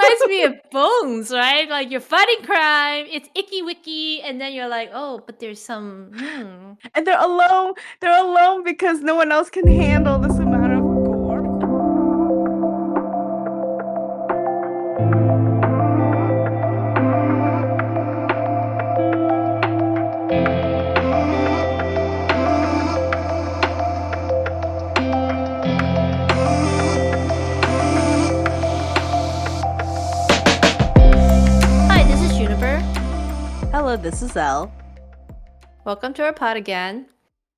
reminds me of Bones, right? Like you're fighting crime, it's icky wicky, and then you're like, oh, but there's some. And they're alone. They're alone because no one else can handle this amount of gore. Hi, this is Juniper. Hello, this is Elle. Welcome to our pod again.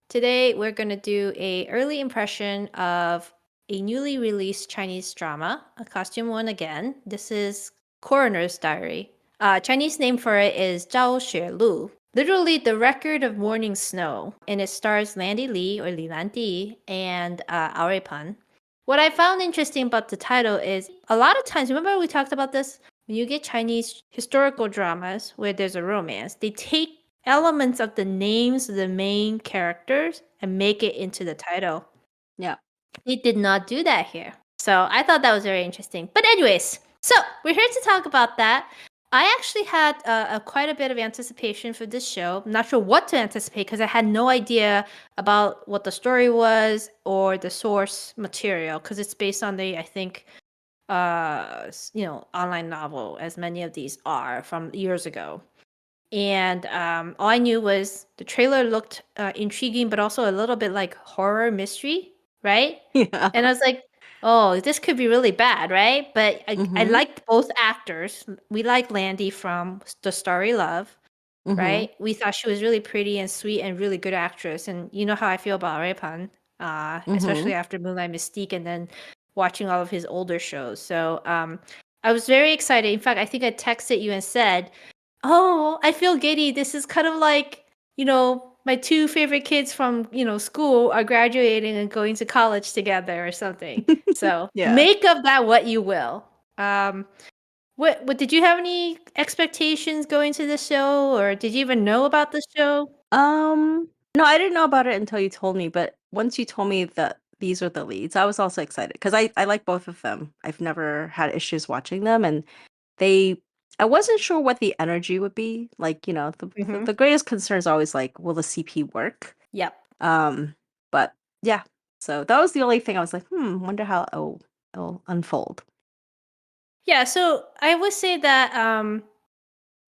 Today we're going to do a early impression of a newly released Chinese drama, a costume one again. This is Coroner's Diary. Chinese name for it is Zhao Xue Lu. Literally the record of morning snow, and it stars Landi Li Landy and敖瑞鹏. What I found interesting about the title is a lot of times, remember we talked about this? When you get Chinese historical dramas where there's a romance, they take elements of the names of the main characters and make it into the title. Yeah. They did not do that here. So I thought that was very interesting. But anyways, so we're here to talk about that. I actually had quite a bit of anticipation for this show. I'm not sure what to anticipate because I had no idea about what the story was or the source material because it's based on the, I think, online novel, as many of these are from years ago. And all I knew was the trailer looked intriguing, but also a little bit like horror mystery, right? Yeah. And I was like, oh, this could be really bad, right? But I liked both actors. We liked Landy from The Starry Love, right? We thought she was really pretty and sweet and really good actress. And you know how I feel about Ruipeng, especially after Moonlight Mystique and then watching all of his older shows. So I was very excited. In fact, I think I texted you and said, oh, I feel giddy. This is kind of like, my two favorite kids from, school are graduating and going to college together or something. So Yeah. make of that what you will. What did you have any expectations going to the show, or did you even know about the show? No, I didn't know about it until you told me, but once you told me that these are the leads, I was also excited because I like both of them. I've never had issues watching them, and I wasn't sure what the energy would be. Like, the greatest concern is always like, will the CP work? Yep. But yeah, so that was the only thing I was like, wonder how it'll unfold. Yeah, so I would say that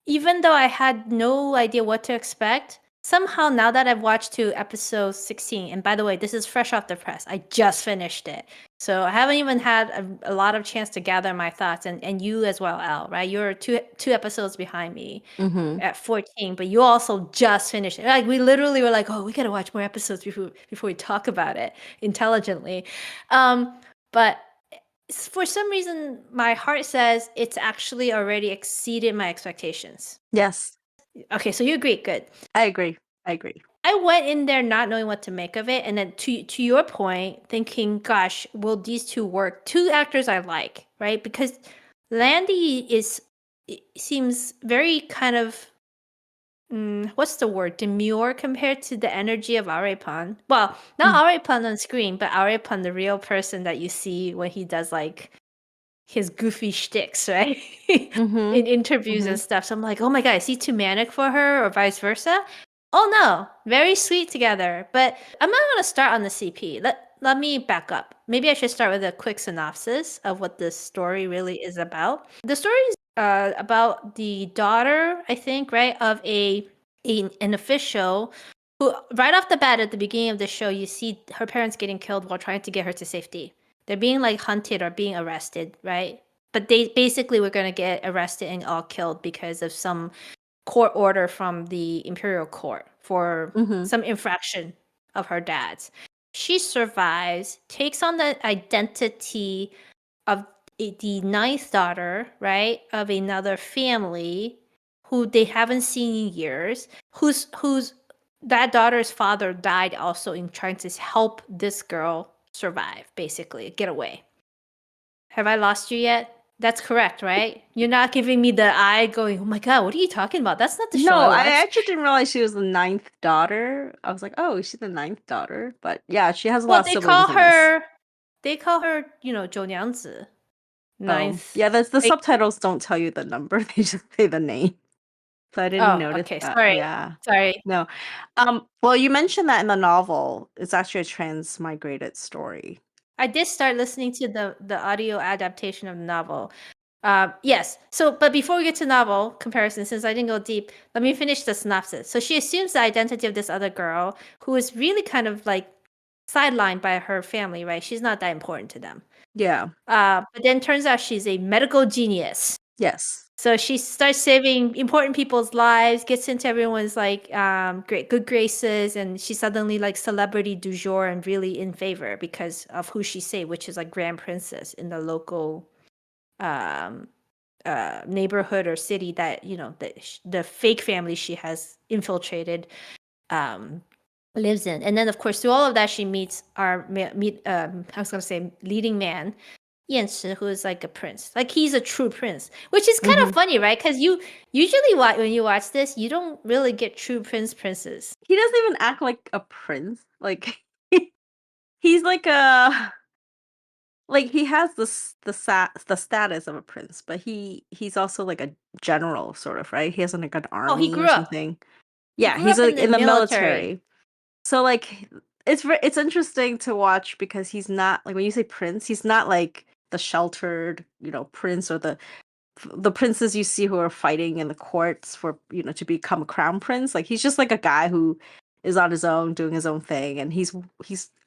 even though I had no idea what to expect, somehow now that I've watched to episode 16, and by the way, this is fresh off the press. I just finished it. So I haven't even had a lot of chance to gather my thoughts, and you as well, Al, right? You're two episodes behind me at 14, but you also just finished it. Like we literally were like, oh, we gotta watch more episodes before we talk about it intelligently. But for some reason, my heart says it's actually already exceeded my expectations. Yes, Okay, so you agree. Good. I agree. I went in there not knowing what to make of it, and then to your point, thinking, "Gosh, will these two work?" Two actors I like, right? Because Landy seems very kind of what's the word? Demure compared to the energy of Arepan. Well, not Arepan on screen, but Arepan, the real person that you see when he does like his goofy shticks, right? In interviews and stuff. So I'm like, oh my god, is he too manic for her or vice versa? Oh no, very sweet together. But I'm not gonna start on the CP. Let me back up. Maybe I should start with a quick synopsis of what this story really is about. The story is about the daughter, I think, right, of an official who, right off the bat at the beginning of the show, you see her parents getting killed while trying to get her to safety. They're being like hunted or being arrested, right? But they basically were going to get arrested and all killed because of some court order from the imperial court for some infraction of her dad's. She survives, takes on the identity of the ninth daughter, right, of another family who they haven't seen in years, whose that daughter's father died also in trying to help this girl survive, basically, get away. Have I lost you yet? That's correct, right? You're not giving me the eye going, oh my god, what are you talking about? That's not the show No, I I watched. actually didn't realize she was the ninth daughter. I was like, oh, she's the ninth daughter. But yeah, she has a Well, lot of siblings in this. they call her, 九娘子. ninth. Yeah, the Wait, subtitles don't tell you the number; they just say the name. So I didn't oh, notice okay. that. Sorry. Yeah. Sorry. No. Well, you mentioned that in the novel, it's actually a transmigrated story. I did start listening to the audio adaptation of the novel. Yes. So, but before we get to novel comparison, since I didn't go deep, let me finish the synopsis. So she assumes the identity of this other girl who is really kind of like sidelined by her family, right? She's not that important to them. Yeah. But then turns out she's a medical genius. Yes. So she starts saving important people's lives, gets into everyone's like great good graces, and she's suddenly like celebrity du jour and really in favor because of who she saved, which is like grand princess in the local um neighborhood or city that the fake family she has infiltrated um lives in. And then of course through all of that she meets I was gonna say leading man Yanshi, who is like a prince. Like he's a true prince, which is kind of Mhm. funny, right? Because you usually when you watch this, you don't really get true princes. He doesn't even act like a prince. Like he's like a like he has the status of a prince, but he's also like a general sort of, right? He has like an Oh, he army or grew up. something. He Yeah, grew he's up in like the in the military. military. So like it's interesting to watch because he's not like when you say prince, he's not like the sheltered, prince or the princes you see who are fighting in the courts for to become a crown prince. Like he's just like a guy who is on his own doing his own thing, and he's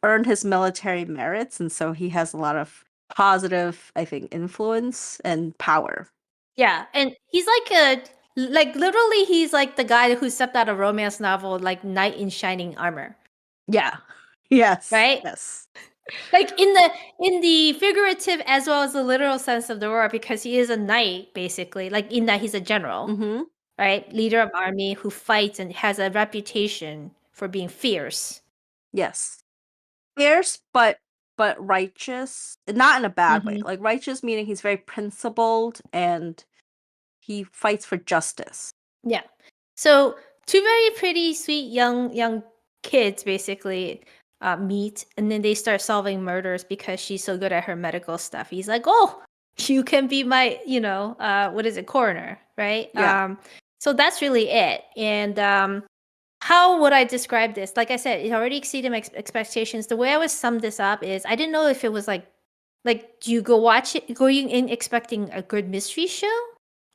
earned his military merits, and so he has a lot of positive, I think, influence and power. Yeah, and he's like literally he's like the guy who stepped out of romance novel like knight in shining armor, Yeah. Yes. right? Yes. Like in the figurative as well as the literal sense of the word, because he is a knight basically, like in that he's a general, Mm-hmm. right? Leader of army who fights and has a reputation for being fierce. Yes. Fierce, but righteous, not in a bad way. Hmm. Like righteous meaning he's very principled and he fights for justice. Yeah. So two very pretty, sweet young kids basically meet, and then they start solving murders because she's so good at her medical stuff. He's like, "Oh, you can be my, what is it, coroner, right?" Yeah. So that's really it. And how would I describe this? Like I said, it already exceeded my expectations. The way I would sum this up is I didn't know if it was like do you go watch it going in expecting a good mystery show,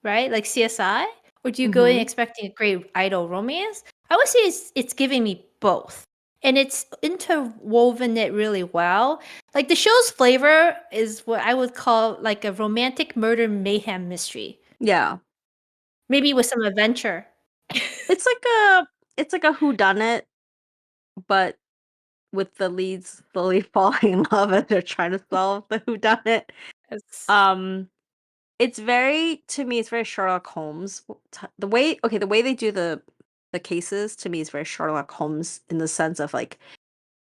right? Like CSI, or do you go in Mm-hmm. expecting a great idol romance? I would say it's giving me both. And it's interwoven it really well. Like the show's flavor is what I would call like a romantic murder mayhem mystery. Yeah. Maybe with some adventure. It's like a whodunit, but with the lead falling in love as they're trying to solve the whodunit. It's- Um, it's very to me, it's very Sherlock Holmes. The way they do the cases to me is very Sherlock Holmes in the sense of like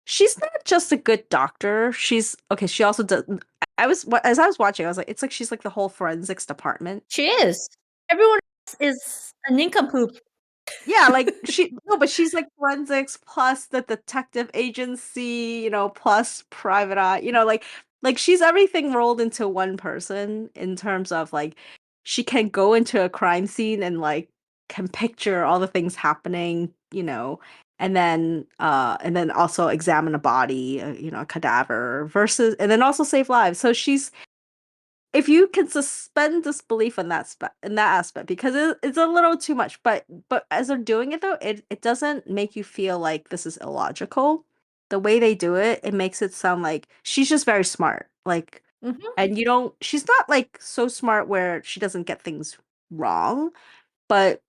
she's not just a good doctor. She's okay. She also does. As I was watching, I was like, it's like she's like the whole forensics department. She is. Everyone else is a nincompoop. Yeah, like but she's like forensics plus the detective agency, plus private eye, like she's everything rolled into one person in terms of like she can go into a crime scene and like can picture all the things happening, and then also examine a body, a cadaver versus and then also save lives. So she's if you can suspend disbelief in that aspect because it's a little too much, but as they're doing it though it doesn't make you feel like this is illogical. The way they do it, it makes it sound like she's just very smart, like, Hmm. and you don't she's not like so smart where she doesn't get things wrong, but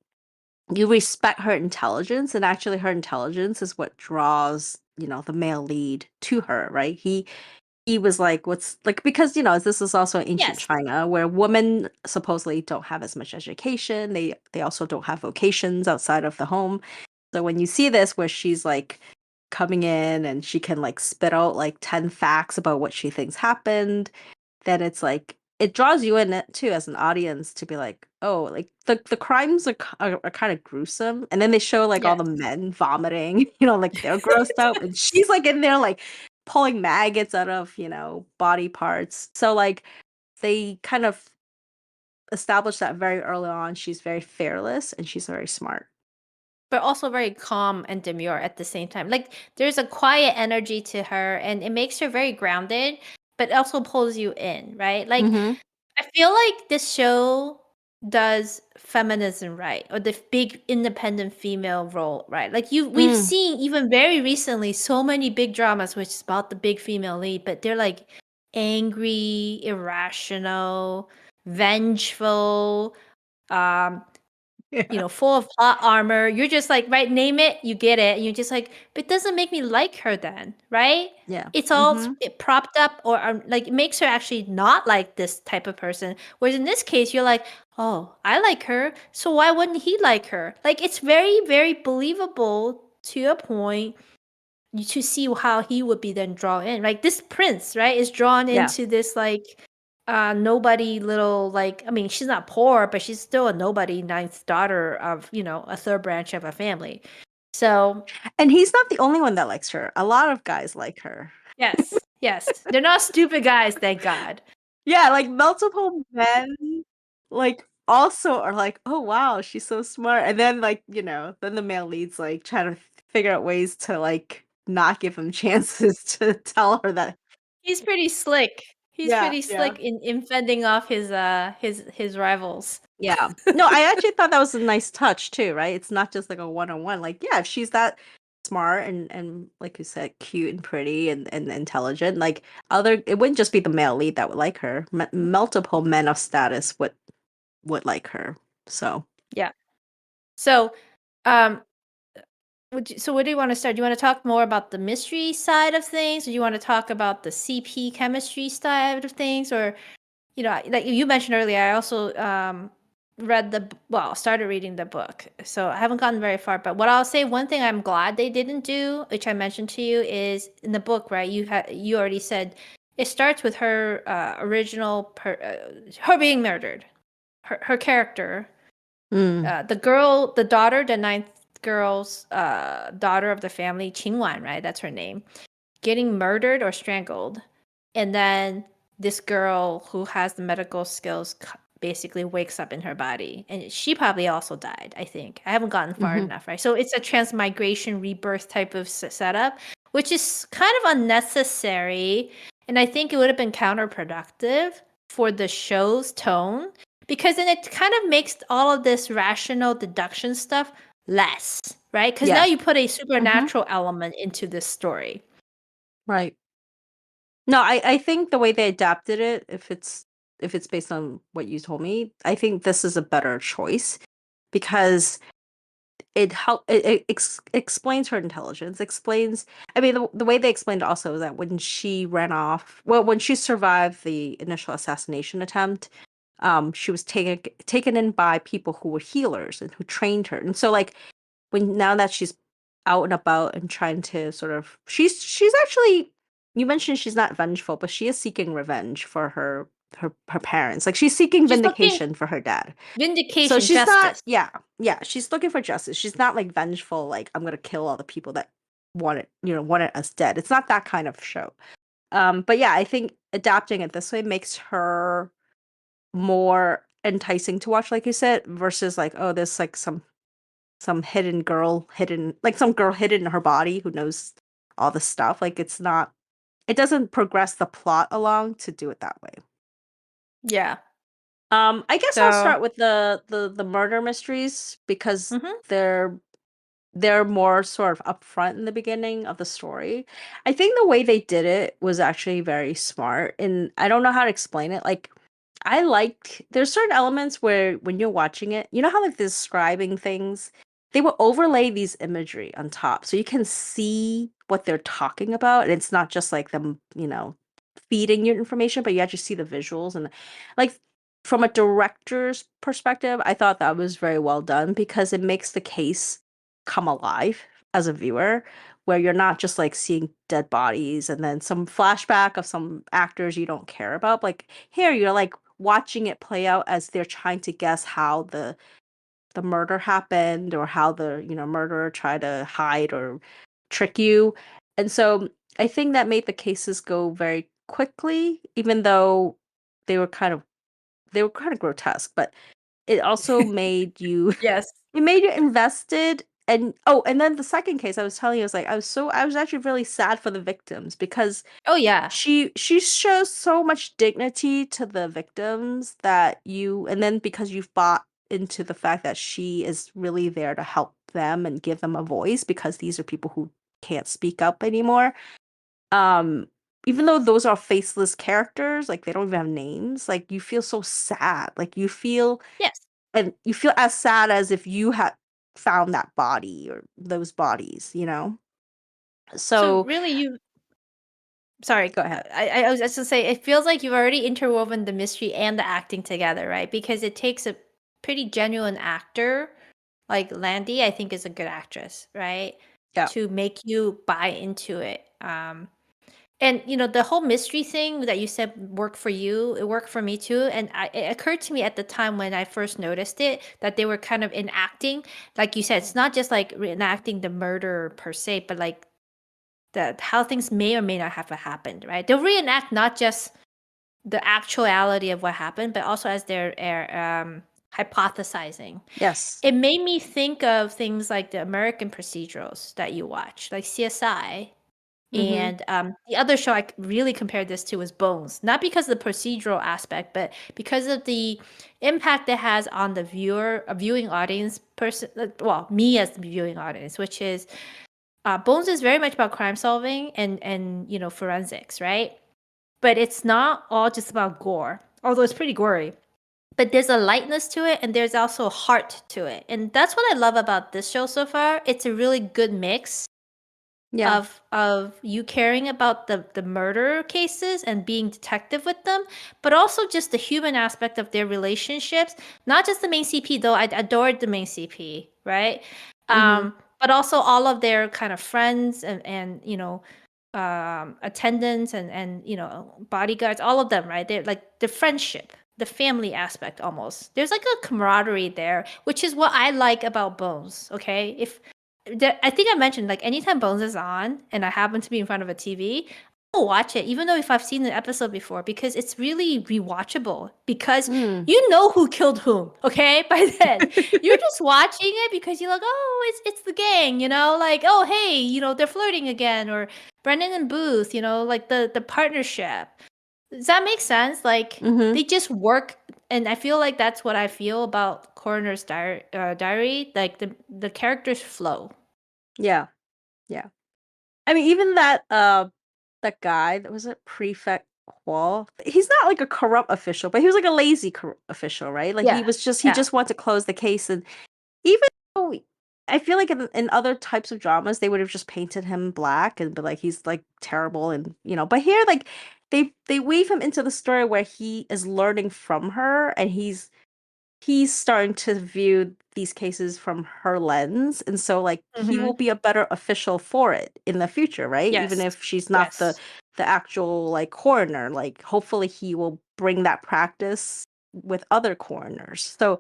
you respect her intelligence, and actually her intelligence is what draws the male lead to her, right? He was like, what's like, because this is also ancient Yes. China where women supposedly don't have as much education. They also don't have vocations outside of the home. So when you see this where she's like coming in and she can like spit out like 10 facts about what she thinks happened, then it's like it draws you in it too as an audience to be like, oh, like the crimes are kind of gruesome, and then they show like all Yes. the men vomiting, like they're grossed out, and she's like in there like pulling maggots out of body parts. So like they kind of established that very early on. She's very fearless and she's very smart. But also very calm and demure at the same time. Like there's a quiet energy to her, and it makes her very grounded, but also pulls you in, right? Like Mm-hmm. I feel like this show does feminism right, or the big independent female role right. Like we've seen even very recently so many big dramas which is about the big female lead, but they're like angry, irrational, vengeful, um, full of plot armor. You're just like, right, name it, you get it. And you're just like, but it doesn't make me like her then, right? Yeah. It's all propped up, or like it makes her actually not like this type of person. Whereas in this case, you're like, oh, I like her, so why wouldn't he like her? Like it's very, very believable to a point to see how he would be then drawn in. Like this prince, right, is drawn Yeah. into this like nobody little, like, I mean, she's not poor, but she's still a nobody ninth daughter of, a third branch of a family. So And he's not the only one that likes her. A lot of guys like her. yes, they're not stupid guys, thank God. Yeah, like multiple men like also are like, oh wow, she's so smart. And then like, then the male leads like trying to figure out ways to like not give him chances to tell her that. He's pretty slick. He's Yeah, pretty yeah. slick in fending off his rivals. Yeah. No, I actually thought that was a nice touch too, right? It's not just like a one-on-one. Like, yeah, if she's that smart and like you said, cute and pretty and intelligent, like it wouldn't just be the male lead that would like her. Multiple men of status would like her. So Yeah. So, um, so where do you want to start? Do you want to talk more about the mystery side of things, or do you want to talk about the CP chemistry side of things, or like you mentioned earlier, I also started reading the book, so I haven't gotten very far. But what I'll say, one thing I'm glad they didn't do, which I mentioned to you, is in the book, right? You already said it starts with her her being murdered, her character, the daughter, the ninth girl's daughter of the family, Qingwan, right? That's her name, getting murdered or strangled, and then this girl who has the medical skills basically wakes up in her body, and she probably also died. I think I haven't gotten far enough, right? So it's a transmigration rebirth type of setup, which is kind of unnecessary, and I think it would have been counterproductive for the show's tone, because then it kind of makes all of this rational deduction stuff less, right? Because now you put a supernatural element into this story. right. No, I think the way they adapted it, if it's based on what you told me, I think this is a better choice because it explains her intelligence, explains. I mean, the way they explained also is that when she ran off, well, when she survived the initial assassination attempt, she was taken in by people who were healers and who trained her, and so like now that she's out and about and trying to sort of she's actually, you mentioned she's not vengeful, but she is seeking revenge for her parents. Like she's seeking She's looking vindication for her dad. So vindication, she's not, justice. yeah, she's looking for justice. She's not like vengeful, like I'm gonna kill all the people that wanted us dead. It's not that kind of show. But yeah, I think adapting it this way makes her more enticing to watch, like you said, versus like, oh, there's like some hidden girl hidden, like some girl hidden in her body who knows all the stuff. Like it doesn't progress the plot along to do it that way. Yeah. I guess I'll So start with the murder mysteries because mhm. they're more sort of upfront in the beginning of the story. I think the way they did it was actually very smart, and I don't know how to explain it. Like there's certain elements where when you're watching it, you know how like describing things, they will overlay these imagery on top so you can see what they're talking about, and it's not just like them, feeding you information, but you actually see the visuals. And like from a director's perspective, I thought that was very well done because it makes the case come alive as a viewer, where you're not just like seeing dead bodies and then some flashback of some actors you don't care about. Like here you're like watching it play out as they're trying to guess how the murder happened, or how the murderer tried to hide or trick you. And so I think that made the cases go very quickly, even though they were kind of grotesque, but it also made you Yes. it made you invested. And then the second case I was telling you, I was like, I was actually really sad for the victims because Oh yeah. she shows so much dignity to the victims that and then because you've bought into the fact that she is really there to help them and give them a voice because these are people who can't speak up anymore. Um, Even though those are faceless characters, like they don't even have names, like you feel so sad. Like Yes. you feel as sad as if you had found that body or those bodies, you know? So So really, sorry, go ahead. I was just gonna say it feels like you've already interwoven the mystery and the acting together, right? Because it takes a pretty genuine actor like Landy, I think is a good actress, right? Yeah. To make you buy into it. And the whole mystery thing that you said worked for you, it worked for me too. And it occurred to me at the time when I first noticed it that they were kind of enacting, like you said, it's not just like reenacting the murder per se, but like how things may or may not have happened, right? They'll reenact not just the actuality of what happened, but also as they're hypothesizing. Yes. It made me think of things like the American procedurals that you watch, like CSI. Mm-hmm. And the other show really compared this to was Bones, not because of the procedural aspect, but because of the impact it has on the viewing audience person. Well, me as the viewing audience, which is Bones is very much about crime solving and forensics, right? But it's not all just about gore, although it's pretty gory. But there's a lightness to it, and there's also a heart to it, and that's what I love about this show so far. It's a really good mix Yeah. of you caring about the murder cases and being detective with them, but also just the human aspect of their relationships. Not just the main CP, though I adored the main CP, right? Mm-hmm. But also all of their kind of friends and attendants and bodyguards, all of them, right? They're like the friendship, the family aspect almost. There's like a camaraderie there, which is what I like about Bones. Okay, I think I mentioned like anytime Bones is on and I happen to be in front of a TV, I'll watch it, even though if I've seen the episode before, because it's really rewatchable. Because Mm. you know who killed whom, okay? By then, you're just watching it because you're like, oh, it's the gang, like oh hey, they're flirting again, or Brendan and Booth, like the partnership. Does that make sense? Like Mm-hmm. they just work, and I feel like that's what I feel about Coroner's Diary. Like the characters flow. Yeah. Yeah. I mean, even that guy that was a prefect Wall. He's not like a corrupt official, but he was like a lazy official, right? Like Yeah, he yeah. just wanted to close the case, and even though I feel like in other types of dramas they would have just painted him black and be like he's like terrible and but here like they weave him into the story where he is learning from her and he's starting to view these cases from her lens, and so like he will Mm-hmm. be a better official for it in the future, right? Even Yes, if she's not yes. the actual like coroner, like hopefully he will bring that practice with other coroners. So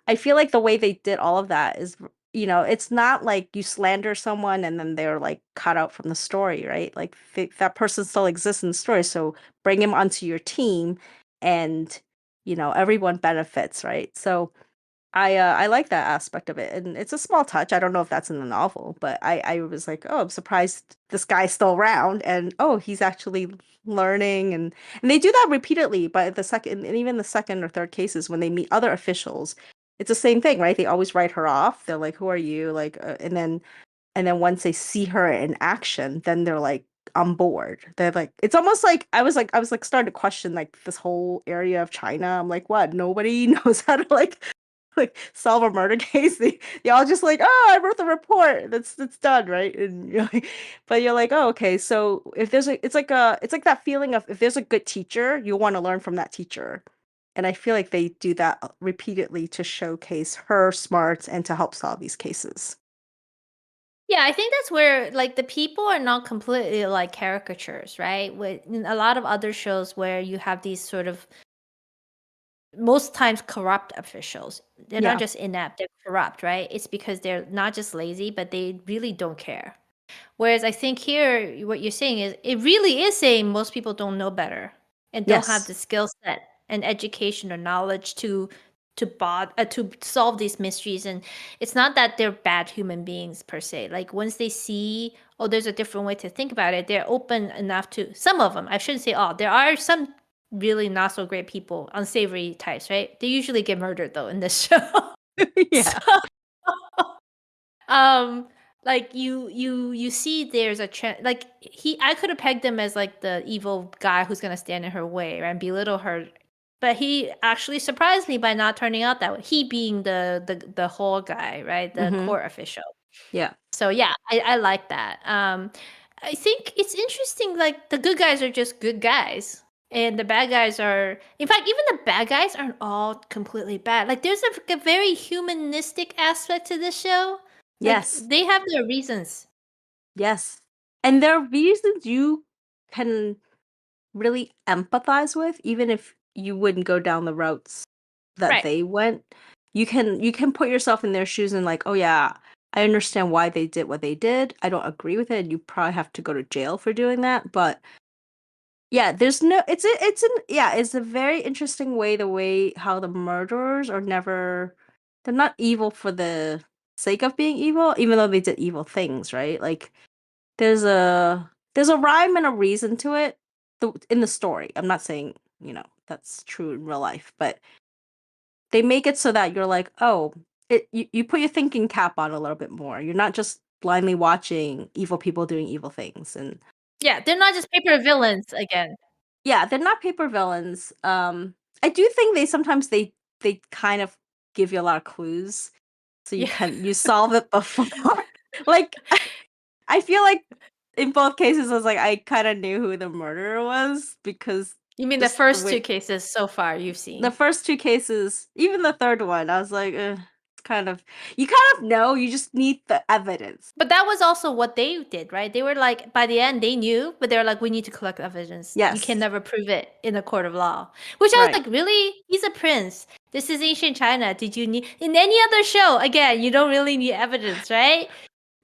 I feel like the way they did all of that is, it's not like you slander someone and then they're like cut out from the story, right? Like that person still exists in the story, so bring him onto your team, and everyone benefits, right? So I like that aspect of it, and it's a small touch. I don't know if that's in the novel, but I was like, oh, I'm surprised this guy's still around, and oh, he's actually learning, and they do that repeatedly. But the second, and even the second or third cases, when they meet other officials, it's the same thing, right? They always write her off. They're like, who are you? Like, and then once they see her in action, then they're like on board. They're like, it's almost like I was like starting to question like this whole area of China. I'm like, what? Nobody knows how to like solve a murder case. They all just like, oh, I wrote the report. That's done, right? And but you're like, oh, okay. So if it's like that feeling of if there's a good teacher, you want to learn from that teacher. And I feel like they do that repeatedly to showcase her smarts and to help solve these cases. Yeah, I think that's where like the people are not completely like caricatures, right? With in a lot of other shows where you have these sort of most times corrupt officials. They're not Yeah. just inept, they're corrupt, right? It's because they're not just lazy, but they really don't care. Whereas I think here, what you're saying is it really is saying most people don't know better and don't have Yes. the skill set and education or knowledge to solve these mysteries. And it's not that they're bad human beings per se. Like once they see, oh, there's a different way to think about it, they're open enough to, some of them, I shouldn't say all, there are some really not so great people, unsavory types, right? They usually get murdered though in this show. Yeah. Like you see there's a trend, like I could have pegged him as like the evil guy who's gonna stand in her way, right, and belittle her, but he actually surprised me by not turning out that way, he being the whole guy, right, the court official. Yeah. So yeah, I like that. I think it's interesting, like the good guys are just good guys and the bad guys are, in fact, even the bad guys aren't all completely bad. Like there's a very humanistic aspect to this show. Like Yes. they have their reasons. Yes. And there are reasons you can really empathize with, even if you wouldn't go down the routes that Right. they went. You can put yourself in their shoes and like, oh yeah, I understand why they did what they did. I don't agree with it. You probably have to go to jail for doing that. But yeah, there's no it's a very interesting way how the murderers are never, they're not evil for the sake of being evil, even though they did evil things, right? Like there's a rhyme and a reason to it in the story. I'm not saying, that's true in real life, but they make it so that you're like, oh, you put your thinking cap on a little bit more. You're not just blindly watching evil people doing evil things. And Yeah, they're not just paper villains again. yeah, they're not paper villains. I do think they kind of give you a lot of clues, so Yeah. you solve it before. Like I feel like in both cases, I was like, I kind of knew who the murderer was because You mean the just the first two way cases so far you've the seen? first two cases, even the third one, I was like, it's you kind of know, you just need the evidence. But that was also what they did, right? They were like, by the end, they knew, but they were like, we need to collect evidence. You can Yes, never prove it in a court of law. Which I was right. like, really? He's a prince. This is ancient China. Did you need, in any other show, again, you don't really need evidence, right?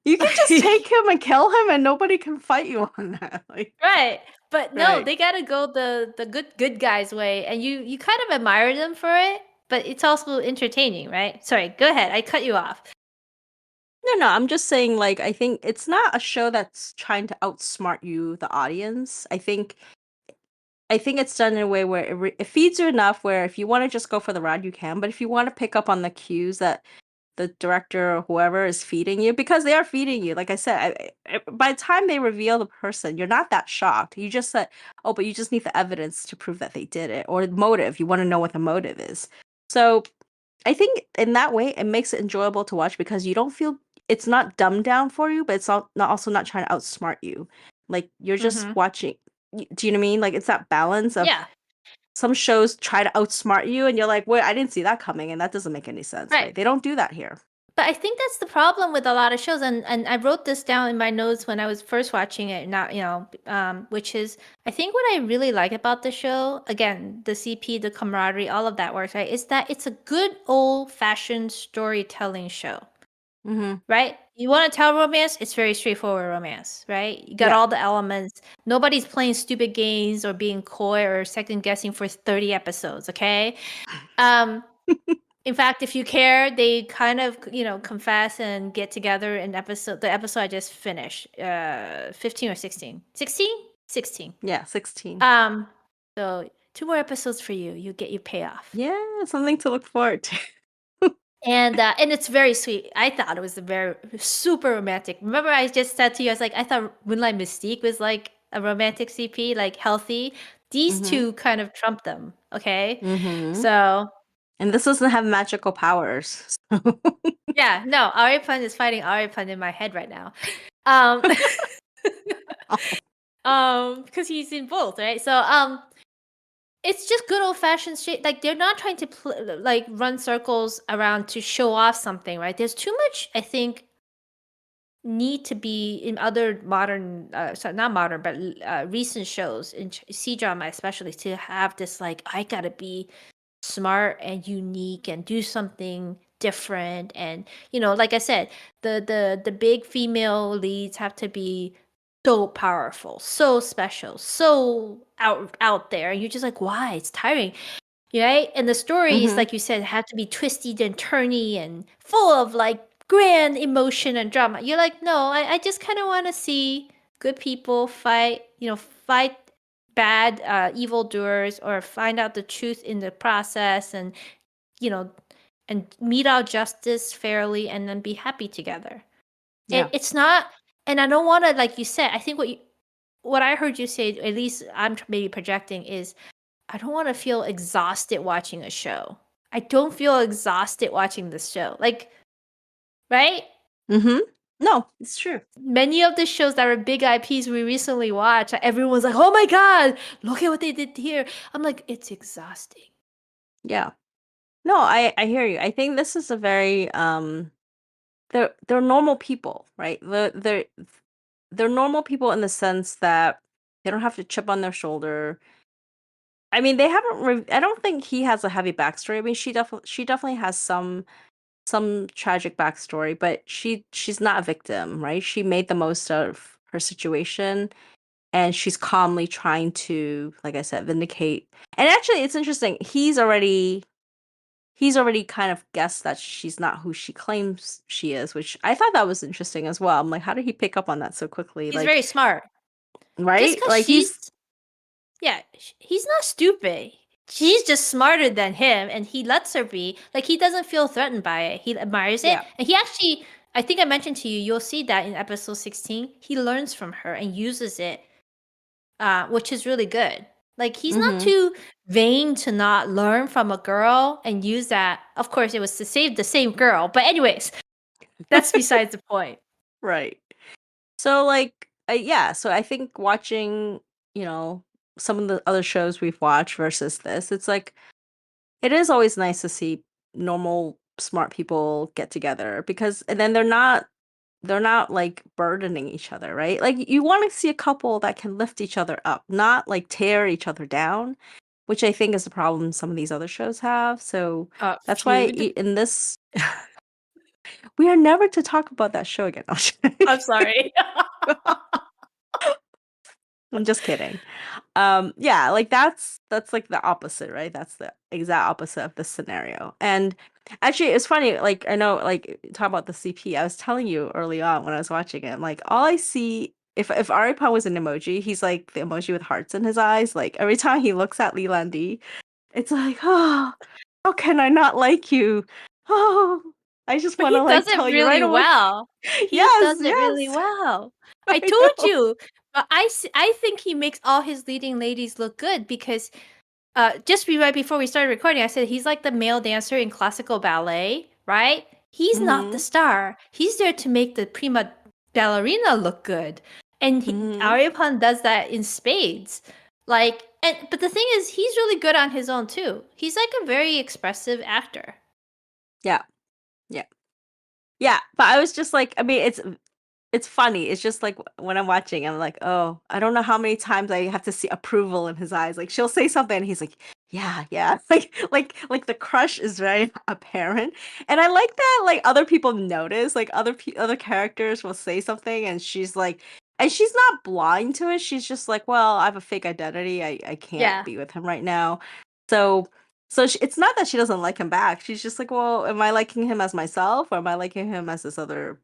You can just take him and kill him, and nobody can fight you on that. Like, Right. But no, right. they gotta go the good guys way, and you kind of admire them for it, but it's also entertaining, right? Sorry, go ahead. I cut you off. No, I'm just saying, like, I think it's not a show that's trying to outsmart you, the audience. I think it's done in a way where it feeds you enough where if you want to just go for the ride, you can. But if you want to pick up on the cues that the director or whoever is feeding you, because they are feeding you, like I said, by the time they reveal the person, you're not that shocked. You just said, oh, but you just need the evidence to prove that they did it, or the motive. You want to know what the motive is. So I think in that way, it makes it enjoyable to watch because you don't feel, it's not dumbed down for you, but it's not also not trying to outsmart you. Like you're just watching. Do you know what I mean? Like it's that balance of Yeah. some shows try to outsmart you, and you're like, wait, I didn't see that coming, and that doesn't make any sense, Right. right? They don't do that here. But I think that's the problem with a lot of shows, and I wrote this down in my notes when I was first watching it. Now, which is, I think what I really like about the show, again, the CP, the camaraderie, all of that works, right? Is that it's a good old-fashioned storytelling show, right? You want to tell romance, it's very straightforward romance, right? You got Yeah. all the elements. Nobody's playing stupid games or being coy or second guessing for 30 episodes, okay? In fact, if you care, they kind of, confess and get together in the episode I just finished, 15 or 16. 16? 16. Yeah, 16. So 2 more episodes for you. You get your payoff. Yeah, something to look forward to. And it's very sweet. I thought it was a very super romantic. Remember I just said to you, I was like, I thought Moonlight Mystique was like a romantic CP, like healthy. These two kind of trump them, okay? So And this doesn't have magical powers. So. yeah, no, Aripun is fighting Aripun in my head right now. Because he's in both, right? So, it's just good old fashioned straight. Like they're not trying to like run circles around to show off something, right? There's too much, I think, need to be in other modern, sorry, not modern, but recent shows in C-drama, especially, to have this like, I gotta be smart and unique and do something different. And like I said, the big female leads have to be so powerful, so special, so out there, and you're just like, why? It's tiring. right? And the stories, Mm-hmm. like you said, have to be twisty and turny and full of like grand emotion and drama. You're like, no, I just kind of want to see good people fight bad evildoers or find out the truth in the process and, you know, and mete out justice fairly and then be happy together. Yeah. It's not, and I don't want to, like you said, I think what I heard you say, at least I'm maybe projecting, is I don't want to feel exhausted watching a show. I don't feel exhausted watching this show. Like, right? Mm-hmm. No, it's true. Many of the shows that were big IPs we recently watched, everyone's like, oh my God, look at what they did here. I'm like, it's exhausting. Yeah. No, I hear you. I think this is a very they're normal people, right? They're normal people in the sense that they don't have to chip on their shoulder. I mean, they haven't. I don't think he has a heavy backstory. I mean, she definitely has some tragic backstory, but she's not a victim, right? She made the most of her situation, and she's calmly trying to, like I said, vindicate. And actually, it's interesting. He's already kind of guessed that she's not who she claims she is, which I thought that was interesting as well. I'm like, how did he pick up on that so quickly? He's Like, very smart. Just right? because Like he's he's not stupid. She's just smarter than him, and he lets her be. Like, he doesn't feel threatened by it. He admires it. yeah. And he actually, I think I mentioned to you, you'll see that in episode 16. He learns from her and uses it, which is really good. Like, he's not Mm-hmm. too vain to not learn from a girl and use that. Of course, it was to save the same girl. But, anyways, that's besides the point. Right. So like yeah, so I think watching, you know, some of the other shows we've watched versus this, it's like it is always nice to see normal smart people get together because and then they're not like burdening each other, right? Like you want to see a couple that can lift each other up, not like tear each other down, which I think is the problem some of these other shows have. So that's why Feud. in this we are never to talk about that show again. I'm sorry. I'm just kidding. Yeah, like that's like the opposite, right? That's the exact opposite of this scenario. And actually it's funny, like I know like talk about the CP. I was telling you early on when I was watching it, like all I see if Aripon was an emoji, he's like the emoji with hearts in his eyes. Like every time he looks at Landi, it's like, oh, how can I not like you? Oh, I just But want he to like does it tell you right really away. well. He Yes, does it really yes. well. I I told know. you. But I think he makes all his leading ladies look good because right before we started recording, I said he's like the male dancer in classical ballet, right? He's not the Mm-hmm. star. He's there to make the prima ballerina look good. And Mm-hmm. Aryapan does that in spades. Like, but the thing is, he's really good on his own too. He's like a very expressive actor. Yeah. Yeah. Yeah, but I was just like, I mean, it's funny. It's just like when I'm watching, I'm like, oh, I don't know how many times I have to see approval in his eyes. Like she'll say something, and he's like, yeah, yeah, like the crush is very apparent, and I like that. Like other people notice, like other characters will say something, and she's like, and she's not blind to it. She's just like, well, I have a fake identity. I can't Yeah. be with him right now, so. It's not that she doesn't like him back. She's just like, well, am I liking him as myself or am I liking him as this other,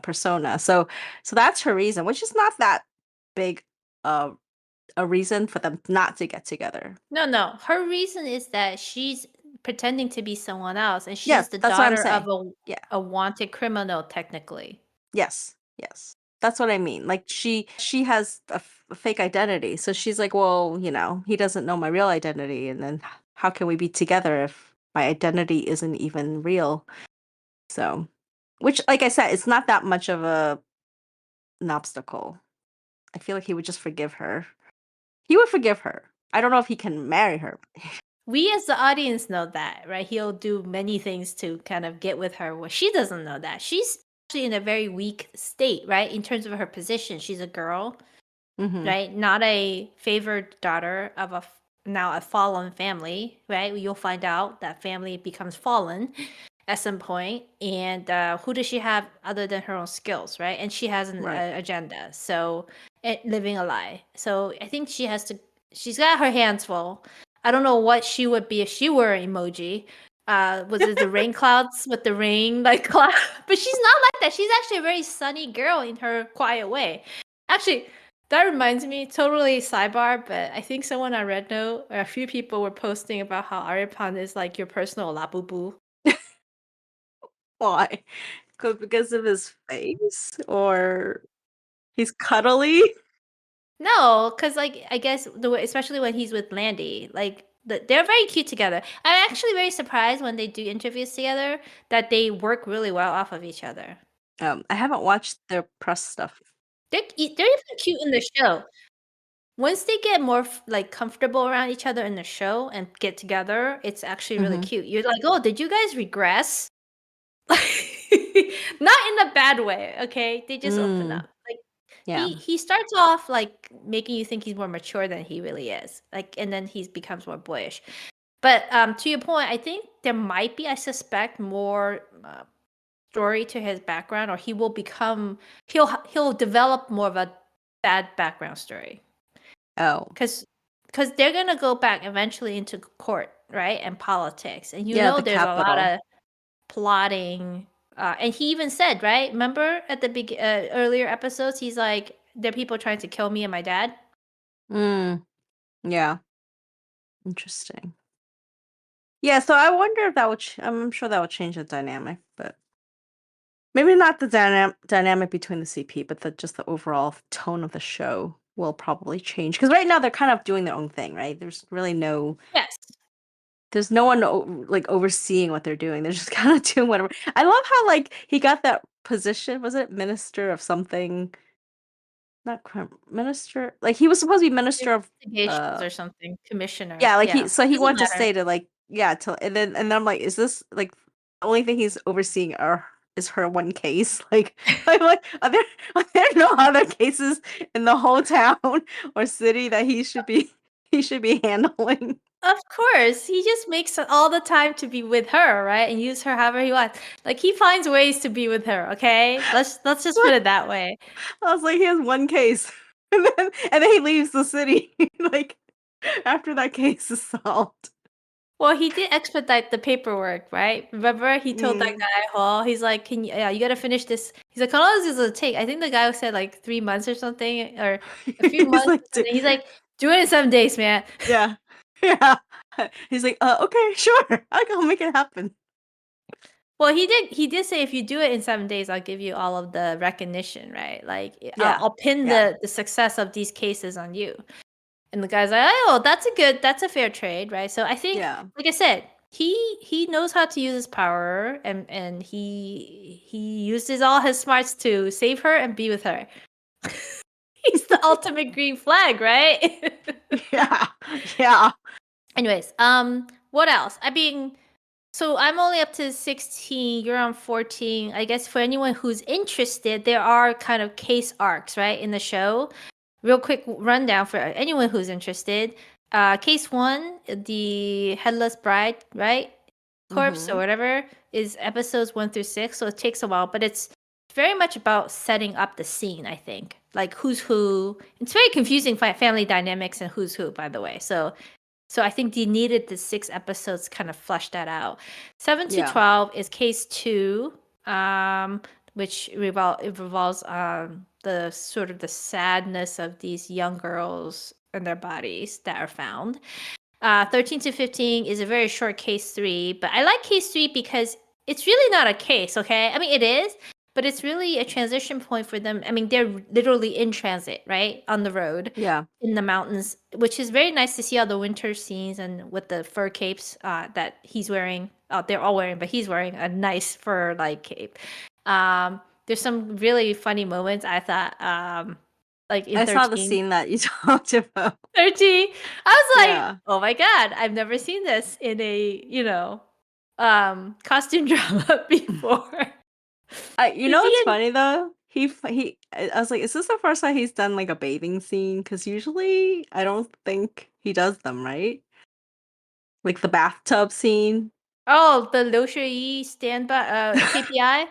persona? So that's her reason, which is not that big uh, a reason for them not to get together. No, no. Her reason is that she's pretending to be someone else, and Yeah, she's the that's what I'm daughter of saying. Yeah. a wanted criminal, technically. Yes. Yes. That's what I mean. Like she has a fake identity. So she's like, well, he doesn't know my real identity and then how can we be together if my identity isn't even real? So, which like I said, it's not that much of an obstacle. I feel like he would just forgive her. He would forgive her. I don't know if he can marry her. We as the audience know that, right? He'll do many things to kind of get with her. Well, she doesn't know that. She's actually in a very weak state, right? In terms of her position. She's a girl, Mm-hmm. right? Not a favored daughter of now a fallen family, right? You'll find out that family becomes fallen at some point. And who does she have other than her own skills, right? And she has an Right. agenda. So, living a lie. So I think she's got her hands full. I don't know what she would be if she were an emoji. Was it the rain clouds with the rain like cloud? But she's not like that. She's actually a very sunny girl in her quiet way. Actually, that reminds me, totally sidebar, but I think someone on Red Note, or a few people were posting about how Aripan is like your personal labubu. Why? Because of his face, or he's cuddly? No, because like I guess the way, especially when he's with Landy, like they're very cute together. I'm actually very surprised when they do interviews together that they work really well off of each other. I haven't watched their press stuff. They're even cute in the show. Once they get more like comfortable around each other in the show and get together, it's actually really Mhm. cute. You're like, oh, did you guys regress? Not in a bad way, okay? They just open Mm, up. Like yeah. he starts off like making you think he's more mature than he really is. Like and then he becomes more boyish. But to your point, I think there might be, I suspect, more story to his background, or he will become he'll develop more of a bad background story. Oh. Because they're gonna go back eventually into court, right, and politics, and Yeah, the there's a lot capital. of plotting. And he even said, right? Remember at the earlier episodes, he's like, "There are people trying to kill me and my dad." Yeah. Interesting. Yeah, so I wonder if that would I'm sure that would change the dynamic, but maybe not the dynamic between the CP, but just the overall tone of the show will probably change. Because right now they're kind of doing their own thing, right? There's really Yes. there's no one like overseeing what they're doing. They're just kind of doing whatever. I love how like he got that position. Was it minister of something? Not minister. Like he was supposed to be minister of Investigations or something, commissioner. yeah, like Yeah, he doesn't wanted to matter. say to like yeah, to and then I'm like, is this like the only thing he's overseeing is her one case? Like I'm like, are there no other cases in the whole town or city that he should be handling? Of course, he just makes all the time to be with her, right? And use her however he wants. Like he finds ways to be with her, okay? Let's just put it that way. I was like, he has one case. And then he leaves the city like after that case is solved. Well, he did expedite the paperwork, right? Remember, he told that Mm. guy, "Oh, he's like, can you? Yeah, you gotta finish this." He's like, "How long is this gonna take?" I think the guy said like 3 months or something, or a few He's months, like, and then he's like, "Do it in 7 days, man." yeah. Yeah. He's like, okay, sure. I'll make it happen. Well, he did say if you do it in 7 days, I'll give you all of the recognition, right? Like Yeah. I'll pin Yeah. the success of these cases on you. And the guy's like, "Oh, that's a fair trade, right?" So I think, Yeah. like I said, he knows how to use his power, and he uses all his smarts to save her and be with her. He's the ultimate green flag, right? Yeah. Yeah. Anyways, what else? I mean, so I'm only up to 16, you're on 14. I guess for anyone who's interested, there are kind of case arcs, right, in the show. Real quick rundown for anyone who's interested. Case 1, the Headless Bride, right? Corpse or Mm-hmm. whatever, is episodes 1 through 6, so it takes a while, but it's very much about setting up the scene, I think. Like who's who. It's very confusing family dynamics and who's who, by the way. So I think they needed the 6 episodes kind of flush that out. 7 to Yeah. 12 is case 2, which it revolves the sort of the sadness of these young girls and their bodies that are found. 13 to 15 is a very short case 3, but I like case 3 because it's really not a case, okay? I mean, it is, but it's really a transition point for them. I mean, they're literally in transit, right? On the road Yeah. in the mountains, which is very nice to see all the winter scenes and with the fur capes that he's wearing. They're all wearing, but he's wearing a nice fur like cape. There's some really funny moments, I thought, like in I saw the 13. scene that you talked about. 13. I was like, Yeah. oh my God, I've never seen this in a, costume drama before. You Is know he what's in? funny though? I was like, is this the first time he's done like a bathing scene? Because usually I don't think he does them, right? Like the bathtub scene. Oh, the Lo Yi standby KPI?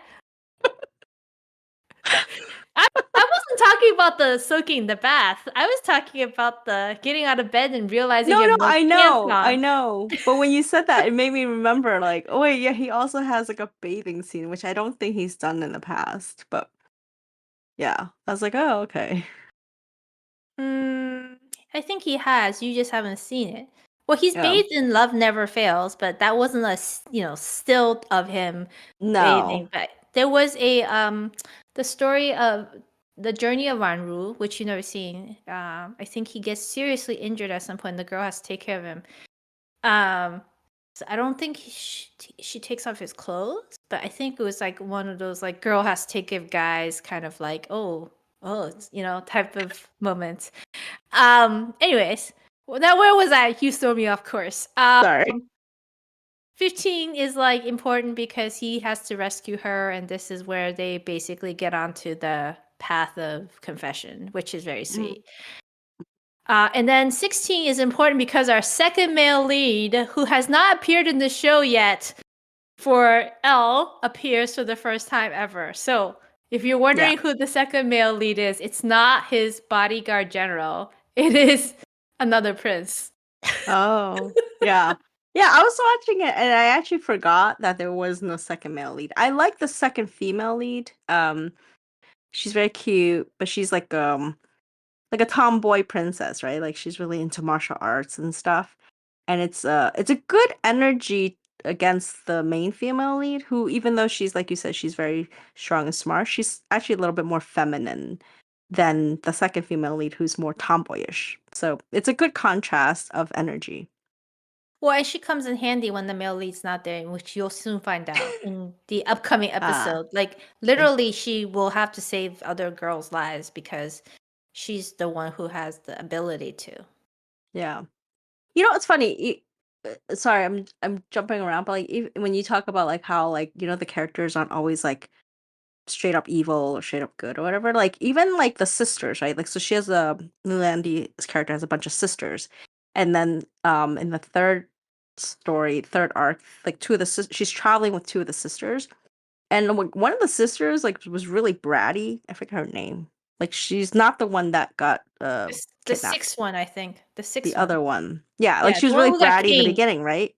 I wasn't talking about the soaking in the bath. I was talking about the getting out of bed and realizing you No, have no, no pants I on. know. But when you said that, it made me remember, like, oh wait, yeah, he also has like a bathing scene, which I don't think he's done in the past. But yeah, I was like, oh, okay. Mm, I think he has. You just haven't seen it. Well, he's Yeah. bathed in Love Never Fails, but that wasn't a still of him No. bathing. But there was a the story of the journey of Wanru, which you never seen. I think he gets seriously injured at some point. The girl has to take care of him. Um, so I don't think she takes off his clothes, but I think it was like one of those like girl has to take care of guys kind of like it's, type of moments. Anyways, well, now where was I? You threw me off course. Sorry. 15 is like important because he has to rescue her, and this is where they basically get onto the path of confession, which is very Mm. sweet. And then 16 is important because our second male lead, who has not appeared in the show yet, for Elle, appears for the first time ever. So if you're Yeah. wondering who the second male lead is, it's not his bodyguard general. It is another prince. Oh, yeah. Yeah, I was watching it and I actually forgot that there was no second male lead. I like the second female lead. She's very cute, but she's like a tomboy princess, right? Like she's really into martial arts and stuff. And it's a good energy against the main female lead, who even though she's like you said, she's very strong and smart, she's actually a little bit more feminine than the second female lead who's more tomboyish. So it's a good contrast of energy. Well, and she comes in handy when the male lead's not there, which you'll soon find out in the upcoming Ah, episode. Like, okay. literally, she will have to save other girls' lives because she's the one who has the ability to. Yeah. You know, it's funny. Sorry, I'm jumping around, but like when you talk about like how like the characters aren't always like straight up evil or straight up good or whatever. Like even like the sisters, right? Like so she has Landy's character has a bunch of sisters, and then in the third story, third arc, like she's traveling with two of the sisters, and like, one of the sisters like was really bratty. I forget her name. Like she's not the one that got The kidnapped. sixth one, I think. The The sixth one. other one, yeah, like Yeah, she the was one really who got bratty in the caned. beginning, right?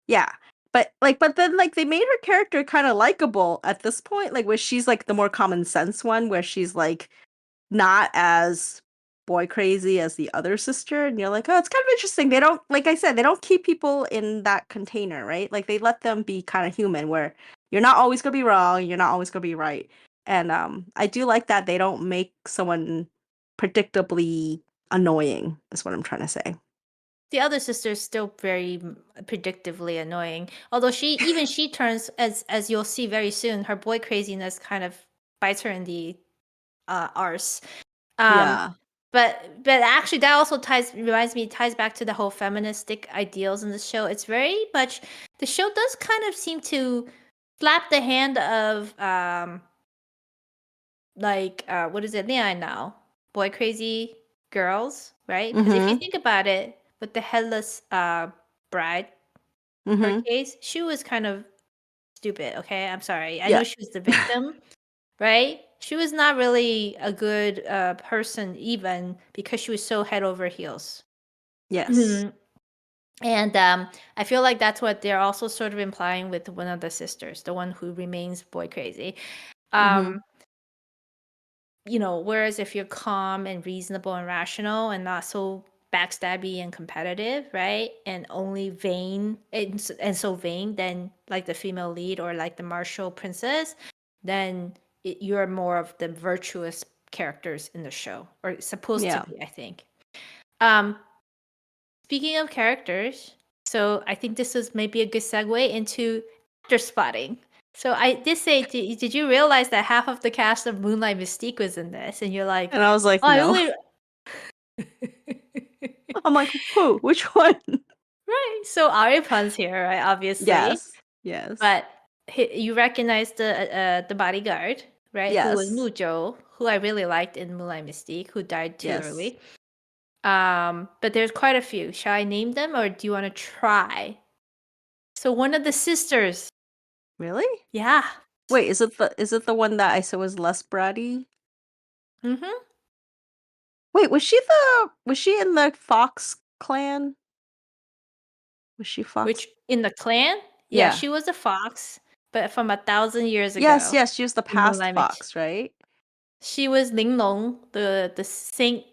Yeah. But then like they made her character kind of likable at this point, like where she's like the more common sense one, where she's like not as boy crazy as the other sister, and you're like, oh, it's kind of interesting. They don't, like I said, they don't keep people in that container, right? Like they let them be kind of human, where you're not always gonna be wrong, you're not always gonna be right. And I do like that they don't make someone predictably annoying, is what I'm trying to say. The other sister is still very predictively annoying. Although she turns, as you'll see very soon, her boy craziness kind of bites her in the arse. Um, Yeah. but actually that also ties back to the whole feministic ideals in the show. It's very much the show does kind of seem to slap the hand of like what is it, Leon now? Boy crazy girls, right? Because if you Mm-hmm. think about it, with the headless bride, her Mm-hmm. case, she was kind of stupid, okay? I'm sorry. I Yeah. know she was the victim, right? She was not really a good person, even because she was so head over heels. Yes. Mhm. And I feel like that's what they're also sort of implying with one of the sisters, the one who remains boy crazy. Mm-hmm. Um, whereas if you're calm and reasonable and rational and not so backstabby and competitive, right? And only vain and so vain, then like the female lead or like the martial princess, then you're more of the virtuous characters in the show, or supposed to Yeah. be, I think. Um, Speaking of characters, so I think this is maybe a good segue into actor spotting. So I did say, did you realize that half of the cast of Moonlight Mystique was in this? And you're like, And I was like, oh, I no. only. I'm like, who? Which one? Right. So Aripan's here, right? Obviously, Yes. Yes. but you recognize the bodyguard, right? Who was Yes. Mujo, who I really liked in Moonlight Mystique, who died too Yes. early. But there's quite a few. Shall I name them, or do you want to try? So one of the sisters. Really? Yeah. Wait, is it the one that I said was less bratty? Mm-hmm. Wait, was she in the Fox clan? Was she Fox? Which in the clan, yeah, Yeah. she was a fox, but from 1,000 years Yes, ago yes, she was the in past Moonlight Mist. Fox, right? She was Ling Long, the saint,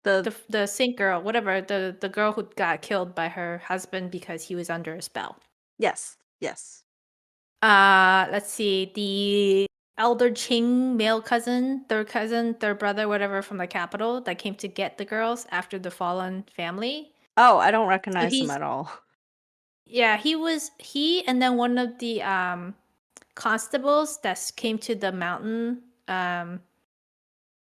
The the saint girl, whatever, the girl who got killed by her husband because he was under a spell. yes, yes. Let's see, the elder Qing male cousin, third brother, whatever, from the capital that came to get the girls after the fallen family. Oh, I don't So recognize him he's at all. yeah, he and then one of the constables that came to the mountain,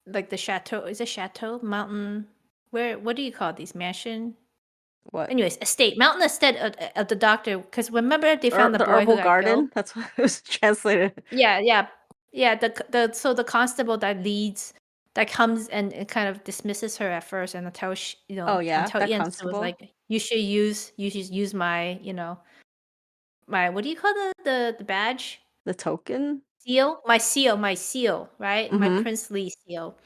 like the chateau. Is it chateau mountain? What do you call these mansion? What? Anyways, estate, mountain estate of the doctor. Because remember they found the The boy who herbal got killed. garden? That's what it was translated. Yeah, yeah, yeah. The constable that leads that comes and kind of dismisses her at first, and until Oh yeah, until that Ian was constable? like, you should use my my, what do you call the badge? The token? Seal? My seal, right? My Mm-hmm. princely seal.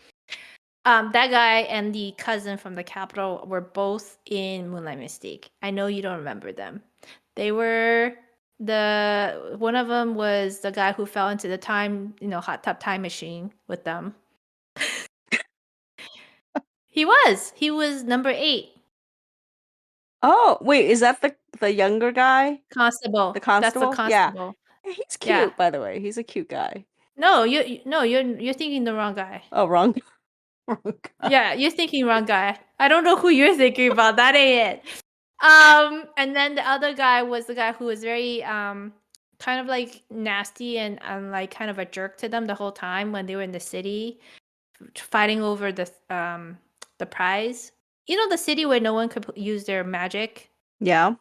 That guy and the cousin from the capital were both in Moonlight Mystique. I know you don't remember them. They were one of them was the guy who fell into the hot tub time machine with them. He was number 8 Oh, wait, is that the younger guy? constable. The That's the constable? Yeah. constable. He's Yeah. cute, by the way. He's a cute guy. No, you're thinking the wrong guy. Oh, wrong. Wrong guy. Yeah, you're thinking wrong guy. I don't know who you're thinking about. That ain't it. And then the other guy was the guy who was very kind of like nasty and like kind of a jerk to them the whole time when they were in the city fighting over the prize. You know, the city where no one could use their magic Yeah.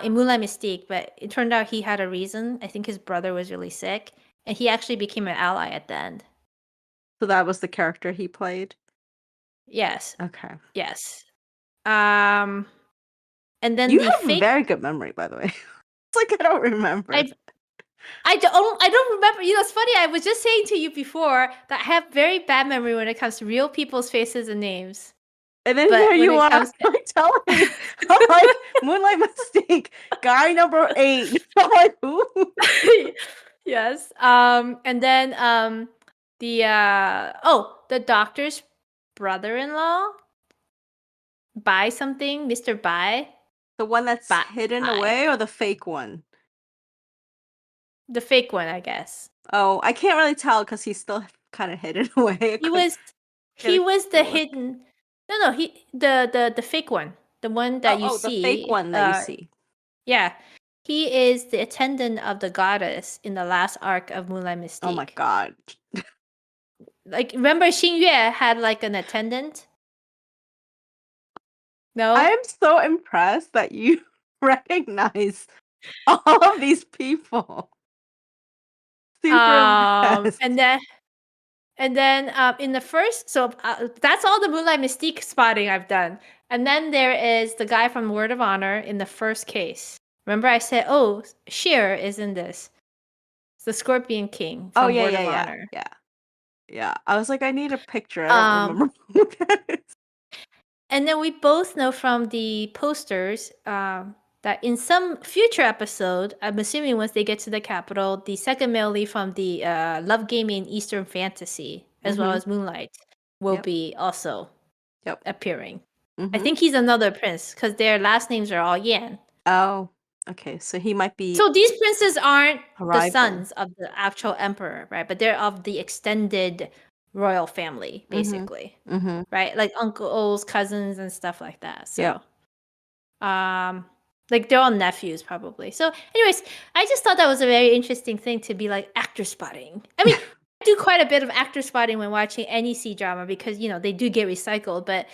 in Moonlight Mystique, but it turned out he had a reason. I think his brother was really sick, and he actually became an ally at the end. So that was the character he played? Yes. Okay. Yes. And then You the have a fake very good memory, by the way. It's like I don't remember. I don't remember. You know, it's funny. I was just saying to you before that I have very bad memory when it comes to real people's faces and names. And then But here when you it are comes to like telling me, I'm like, Moonlight Mystique, guy number 8. I'm like, who? yes. And then the doctor's brother-in-law, buy something, Mr. Buy. The one that's Buy. hidden away or the fake one? The fake one, I guess. Oh, I can't really tell because he's still kind of hidden away. He was Get the a hidden. No, he the fake one, the one that you the fake see. one that you see. Yeah, he is the attendant of the goddess in the last arc of Moonlight Mystique. Oh my god. Like, remember Xingyue had like an attendant? No? I am so impressed that you recognize all of these people. Super impressed. And then in the first, so that's all the Moonlight Mystique spotting I've done. And then there is the guy from Word of Honor in the first case. Remember I said, oh, Sheer is in this. It's the Scorpion King from Word of Honor. Yeah. I was like, I need a picture. I don't remember who that is. And then we both know from the posters that in some future episode, I'm assuming once they get to the capital, the second male lead from the Love Gaming Eastern Fantasy, as well as Moonlight, will be also appearing. I think he's another prince because their last names are all Yan. Oh, okay. So he might be. So these princes aren't the rival. sons of the actual emperor, right? But they're of the extended royal family, basically, right? Like uncles, cousins, and stuff like that. So, like they're all nephews, probably. So, anyways, I just thought that was a very interesting thing to be like actor spotting. I mean, I do quite a bit of actor spotting when watching any C-drama because they do get recycled, but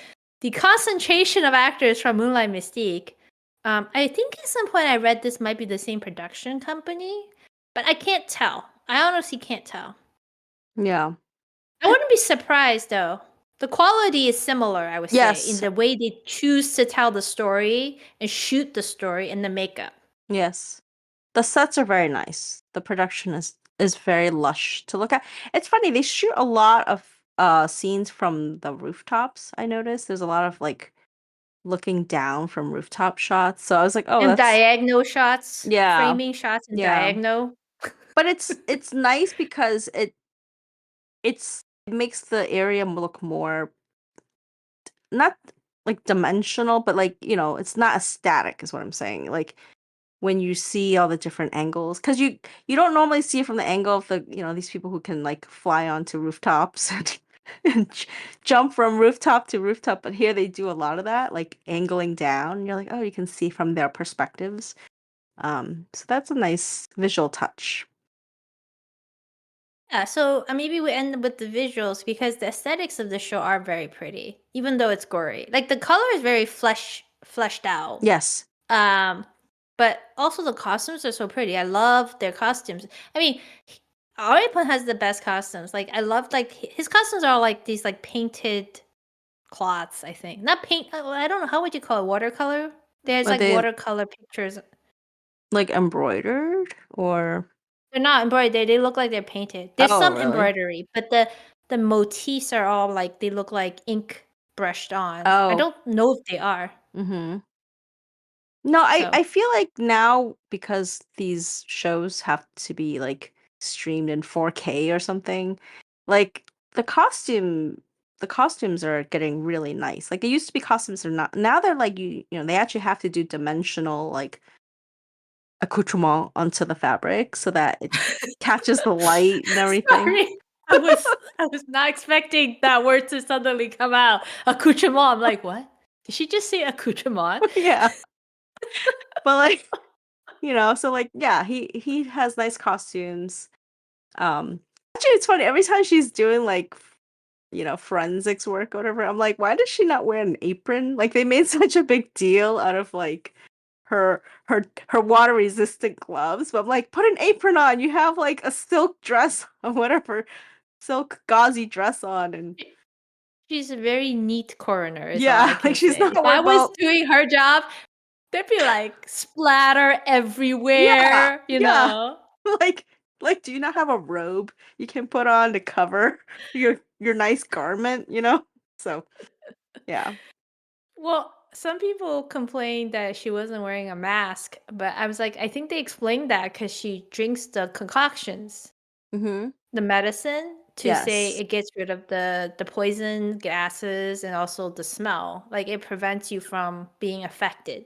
the concentration of actors from Moonlight Mystique. I think at some point I read this might be the same production company, but I can't tell. I honestly can't tell. Yeah. I wouldn't be surprised though. The quality is similar, I would say, in the way they choose to tell the story and shoot the story and the makeup. Yes. The sets are very nice. The production is very lush to look at. It's funny, they shoot a lot of scenes from the rooftops. I noticed there's a lot of like looking down from rooftop shots. So I was like, oh, And that's diagonal shots, yeah, framing shots and yeah. diagonal. But it's nice because it makes the area look more not like dimensional, but like, it's not as static is what I'm saying. Like when you see all the different angles, because you don't normally see it from the angle of the, these people who can like fly onto rooftops and jump from rooftop to rooftop, but here they do a lot of that, like angling down. And you're like, oh, you can see from their perspectives. So that's a nice visual touch. Yeah, so maybe we end with the visuals because the aesthetics of the show are very pretty, even though it's gory. Like the color is very fleshed out. Yes. But also the costumes are so pretty. I love their costumes. I mean, Ruipeng has the best costumes. Like I love like his costumes are like these like painted cloths. I think not paint. I don't know how would you call it, watercolor. There's Are like they watercolor pictures. like embroidered or? They're not embroidered. They look like they're painted. There's Oh, some really? embroidery, but the motifs are all like they look like ink brushed on. I Oh. don't know if they are. Mm-hmm. No, So I feel like now because these shows have to be like streamed in 4K or something, like the costumes are getting really nice. Like it used to be costumes are not now they're like they actually have to do dimensional like accoutrement onto the fabric so that it catches the light and everything. sorry. I was not expecting that word to suddenly come out. Accoutrement. I'm like, what? Did she just say accoutrement? Yeah. But like, so like yeah, he has nice costumes. Actually it's funny every time she's doing like forensics work or whatever, I'm like, why does she not wear an apron? Like they made such a big deal out of like her water resistant gloves, but I'm like, put an apron on. You have like a silk dress or whatever, silk gauzy dress on, and She's a very neat coroner, is all I yeah, can like she's say. not If I worried was about doing her job, there'd be like splatter yeah, everywhere, you yeah. know? like do you not have a robe you can put on to cover your nice garment, So yeah. Well, some people complained that she wasn't wearing a mask, but I was like, I think they explained that because she drinks the concoctions, Mm-hmm. the medicine, to say Yes. it gets rid of the poison gases and also the smell. Like it prevents you from being affected.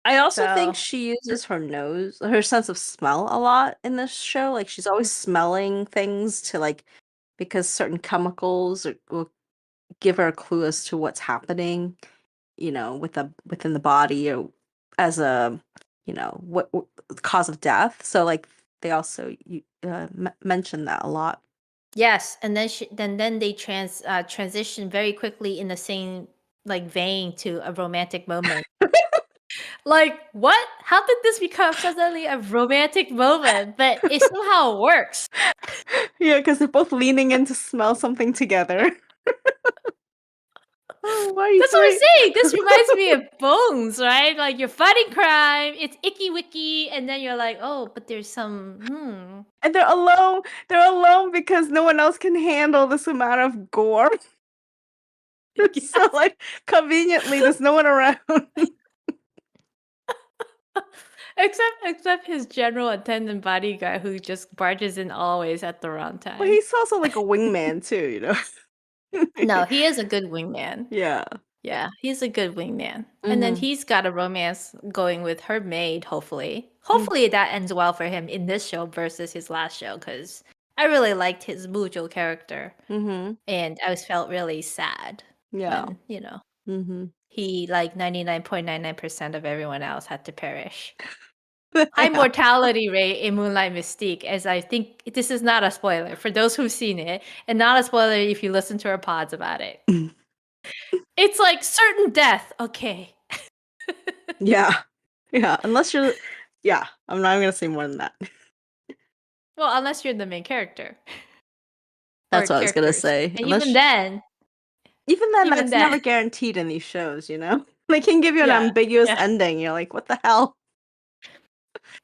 I also think So she uses her sense of smell a lot in this show. Like she's always smelling things to like because certain chemicals will give her a clue as to what's happening, within the body or as a, what cause of death. So like they also mention that a lot. yes, and then they transition very quickly in the same like vein to a romantic moment. Like, what? How did this become suddenly a romantic moment? But it somehow works. Yeah, because they're both leaning in to smell something together. Oh, why are you That's what I'm throwing? saying. This reminds me of Bones, right? Like you're fighting crime, it's icky wicky, and then you're like, oh, but there's some And they're alone. They're alone because no one else can handle this amount of gore. So Yes. like conveniently there's no one around. Except his general attendant bodyguard who just barges in always at the wrong Well, time. he's also like a wingman too. No, he is a good wingman. Yeah. Yeah, he's a good wingman. And then Hmm. he's got a romance going with her maid, hopefully. Mm. Hopefully that ends well for him in this show versus his last show, because I really liked his Mujo character. Mhm. And I was felt really sad Yeah. when, Mhm. he, like 99.99% of everyone else, had to perish. High Yeah. mortality rate in Moonlight Mystique, as I think this is not a spoiler for those who've seen it, and not a spoiler if you listen to our pods about it. It's like certain death. Okay. Yeah. Yeah. Yeah. I'm not even gonna say more than that. Well, unless you're the main character or That's what I was gonna characters. say. And Unless even then, even that's then. never guaranteed in these shows. They can give you an Yeah. ambiguous Yeah. ending. You're like, what the hell?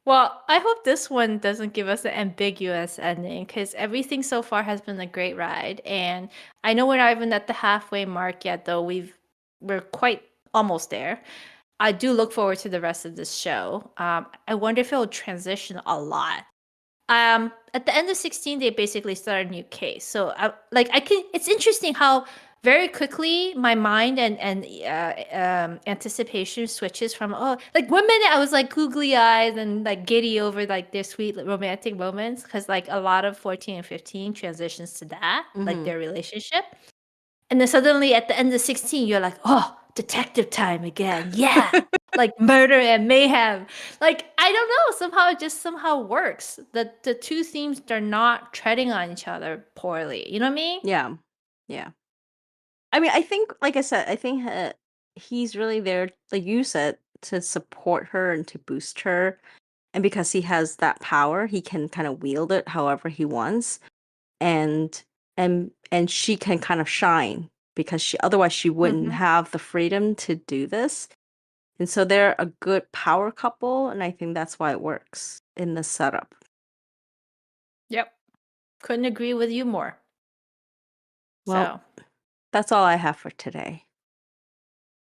Well, I hope this one doesn't give us an ambiguous ending because everything so far has been a great ride. And I know we're not even at the halfway mark yet, though we're quite almost there. I do look forward to the rest of this show. I wonder if it'll transition a lot. At the end of 16, they basically start a new case. So it's interesting how very quickly my mind and anticipation switches from, oh, like 1 minute I was like googly eyes and like giddy over like their sweet romantic moments, because like a lot of 14 and 15 transitions to that, like Mhm. their relationship. And then suddenly at the end of 16, you're like, oh, detective time again. Yeah. Like murder and mayhem. Like, I don't know. Somehow it just somehow works. The two themes are not treading on each other poorly. You know what I mean? Yeah. Yeah. I mean, I think, like I said, I think he's really there, like you said, to support her and to boost her. And because he has that power, he can kind of wield it however he wants. And and she can kind of shine because she wouldn't Mm-hmm. have the freedom to do this. And so they're a good power couple, and I think that's why it works in the setup. Yep. Couldn't agree with you more. Well, So, that's all I have for today.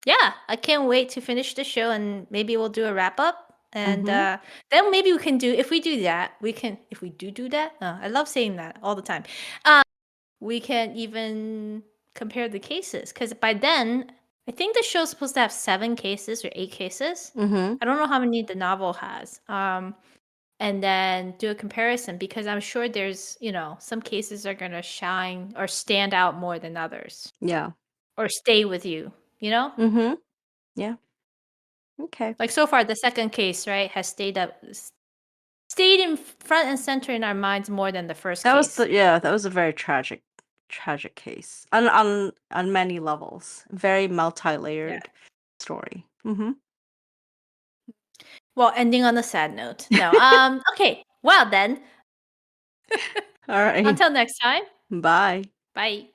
yeah, I can't wait to finish the show and maybe we'll do a wrap up. And Mm-hmm. then maybe we can do, if we do that, if we do that, I love saying that all the time. We can even compare the cases, because by then I think the show's supposed to have 7 cases or 8 cases. Mm-hmm. I don't know how many the novel has. And then do a comparison, because I'm sure there's, some cases are gonna shine or stand out more than others, Yeah. or stay with you, you know? Mm-hmm. Yeah. Okay. Like so far the second case, right, has stayed in front and center in our minds more than the first case. That was a very tragic case on many levels. Very Yeah. multi-layered story. Mm-hmm. Well, ending on a sad note. No. Okay. Well then, All right. until next time. Bye. Bye.